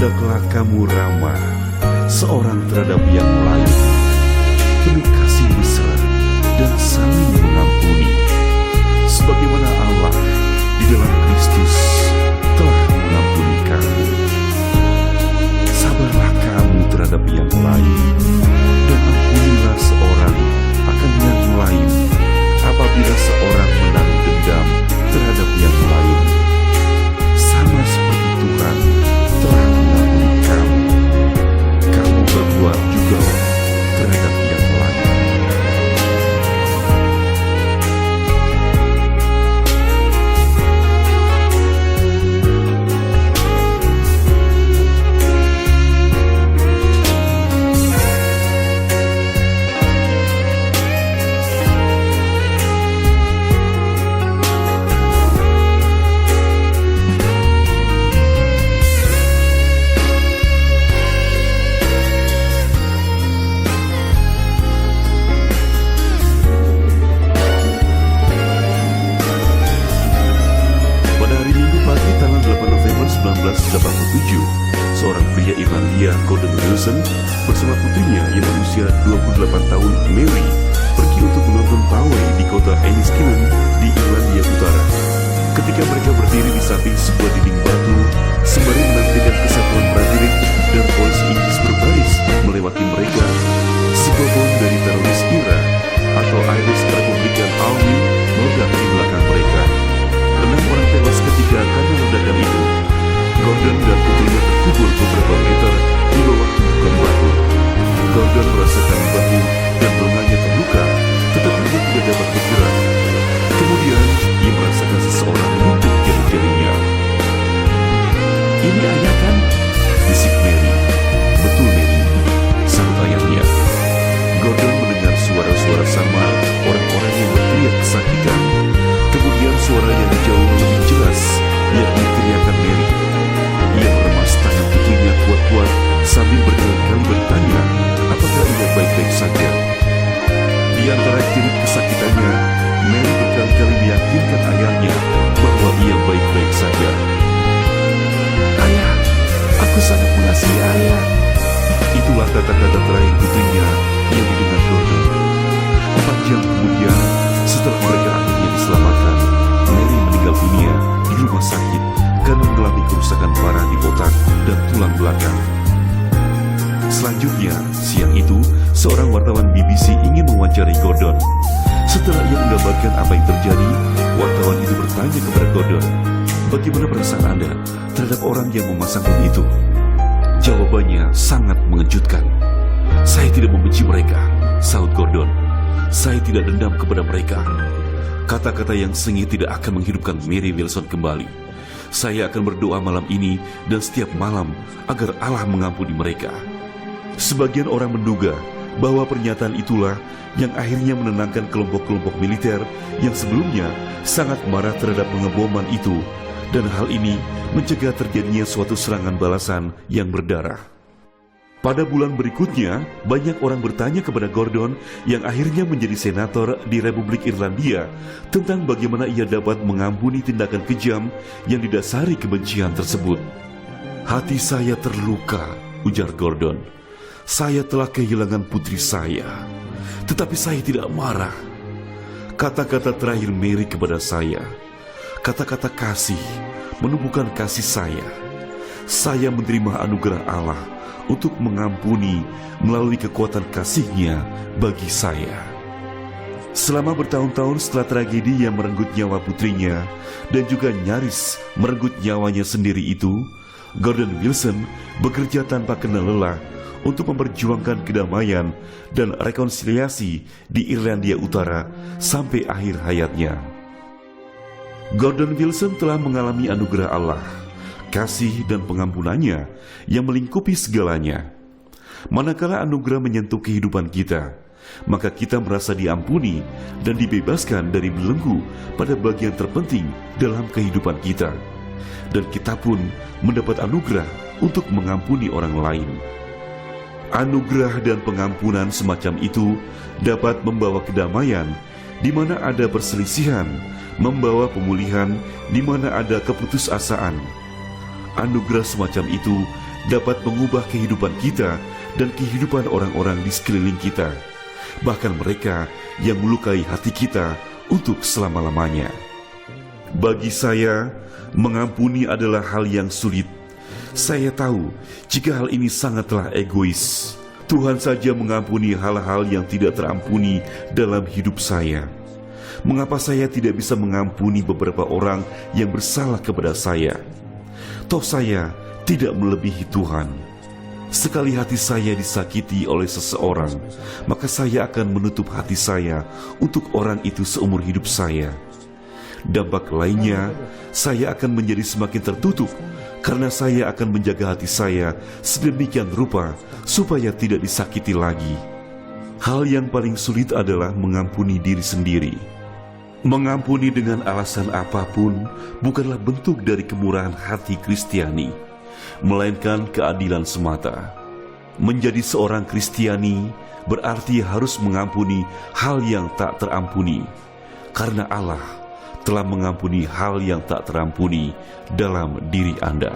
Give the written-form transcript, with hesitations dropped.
hendaklah kamu ramah seorang terhadap yang lain, penuh kasih mesra dan saling mengampuni, sebagaimana Allah di dalam Kristus telah mengampuni kamu. Sabarlah kamu terhadap yang lain, dan ampunilah seorang akan yang lain apabila seorang menaruh dendam terhadap yang lain. Sama seperti Tuhan telah mengampuni kamu, kamu berbuat juga terhadap yang lain. Seorang pria Irlandia, Gordon Wilson, bersama putrinya yang berusia 28 tahun, Mary, pergi untuk menonton pawai di kota Enniskillen di Irlandia Utara. Ketika mereka berdiri di samping sebuah dinding batu, sembari menantikan kesatuan prajurit dan polisi Inggris berbaris melewati mereka, sebuah bom dari teroris IRA atau Irish Republican Army meledak di belakang mereka. 6 orang tewas ketika karena ledakan itu. Gordon dan putrinya terkubur beberapa meter di bawah tumpukan batu. Gordon merasakan bahu dan lengannya terluka, tetapi dia tidak dapat bergerak. Kemudian, ia merasakan seseorang menyentuh jari-jarinya. "Ini ayah kan?" bisik Mary. "Betul, Mary," sahut ayahnya. Gordon mendengar suara-suara samar orang-orang yang berteriak kesakitan. Kemudian suara yang jauh lebih jelas, yakni teriakan Mary. Ia meremas tangan putrinya kuat-kuat sambil berkali-kali bertanya apakah ia baik-baik saja. Di antara jerit kesakitannya, Mary berkali-kali meyakinkan ayahnya bahwa ia baik-baik saja. "Ayah, aku sangat mengasihi ayah." Itulah kata-kata terakhir putrinya yang didengar Gordon. 4 jam kemudian, setelah mereka akhirnya diselamatkan, Mary meninggal dunia di rumah sakit karena mengalami kerusakan parah di otak dan tulang belakang. Selanjutnya, siang itu, seorang wartawan BBC ingin mewawancarai Gordon. Setelah ia menggambarkan apa yang terjadi, wartawan itu bertanya kepada Gordon, "Bagaimana perasaan Anda terhadap orang yang memasang bom itu?" Jawabannya sangat mengejutkan. "Saya tidak membenci mereka," sahut Gordon. "Saya tidak dendam kepada mereka." Kata-kata yang sengit tidak akan menghidupkan Mary Wilson kembali. "Saya akan berdoa malam ini dan setiap malam agar Allah mengampuni mereka." Sebagian orang menduga bahwa pernyataan itulah yang akhirnya menenangkan kelompok-kelompok militer yang sebelumnya sangat marah terhadap pengeboman itu, dan hal ini mencegah terjadinya suatu serangan balasan yang berdarah. Pada bulan berikutnya, banyak orang bertanya kepada Gordon yang akhirnya menjadi senator di Republik Irlandia tentang bagaimana ia dapat mengampuni tindakan kejam yang didasari kebencian tersebut. "Hati saya terluka," ujar Gordon. "Saya telah kehilangan putri saya, tetapi saya tidak marah." Kata-kata terakhir Mary kepada saya, kata-kata kasih, menumbuhkan kasih saya. Saya menerima anugerah Allah untuk mengampuni melalui kekuatan kasih-Nya bagi saya. Selama bertahun-tahun setelah tragedi yang merenggut nyawa putrinya dan juga nyaris merenggut nyawanya sendiri itu, Gordon Wilson bekerja tanpa kenal lelah untuk memperjuangkan kedamaian dan rekonsiliasi di Irlandia Utara sampai akhir hayatnya. Gordon Wilson telah mengalami anugerah Allah, kasih dan pengampunannya yang melingkupi segalanya. Manakala anugerah menyentuh kehidupan kita, maka kita merasa diampuni dan dibebaskan dari belenggu pada bagian terpenting dalam kehidupan kita. Dan kita pun mendapat anugerah untuk mengampuni orang lain. Anugerah dan pengampunan semacam itu dapat membawa kedamaian di mana ada perselisihan, membawa pemulihan di mana ada keputusasaan. Anugerah semacam itu dapat mengubah kehidupan kita dan kehidupan orang-orang di sekeliling kita, bahkan mereka yang melukai hati kita untuk selama-lamanya. Bagi saya, mengampuni adalah hal yang sulit. Saya tahu jika hal ini sangatlah egois. Tuhan saja mengampuni hal-hal yang tidak terampuni dalam hidup saya. Mengapa saya tidak bisa mengampuni beberapa orang yang bersalah kepada saya? Toh saya tidak melebihi Tuhan. Sekali hati saya disakiti oleh seseorang, maka saya akan menutup hati saya untuk orang itu seumur hidup saya. Dampak lainnya, saya akan menjadi semakin tertutup karena saya akan menjaga hati saya sedemikian rupa supaya tidak disakiti lagi. Hal yang paling sulit adalah mengampuni diri sendiri. Mengampuni dengan alasan apapun bukanlah bentuk dari kemurahan hati Kristiani, melainkan keadilan semata. Menjadi seorang Kristiani berarti harus mengampuni hal yang tak terampuni, karena Allah telah mengampuni hal yang tak terampuni dalam diri Anda.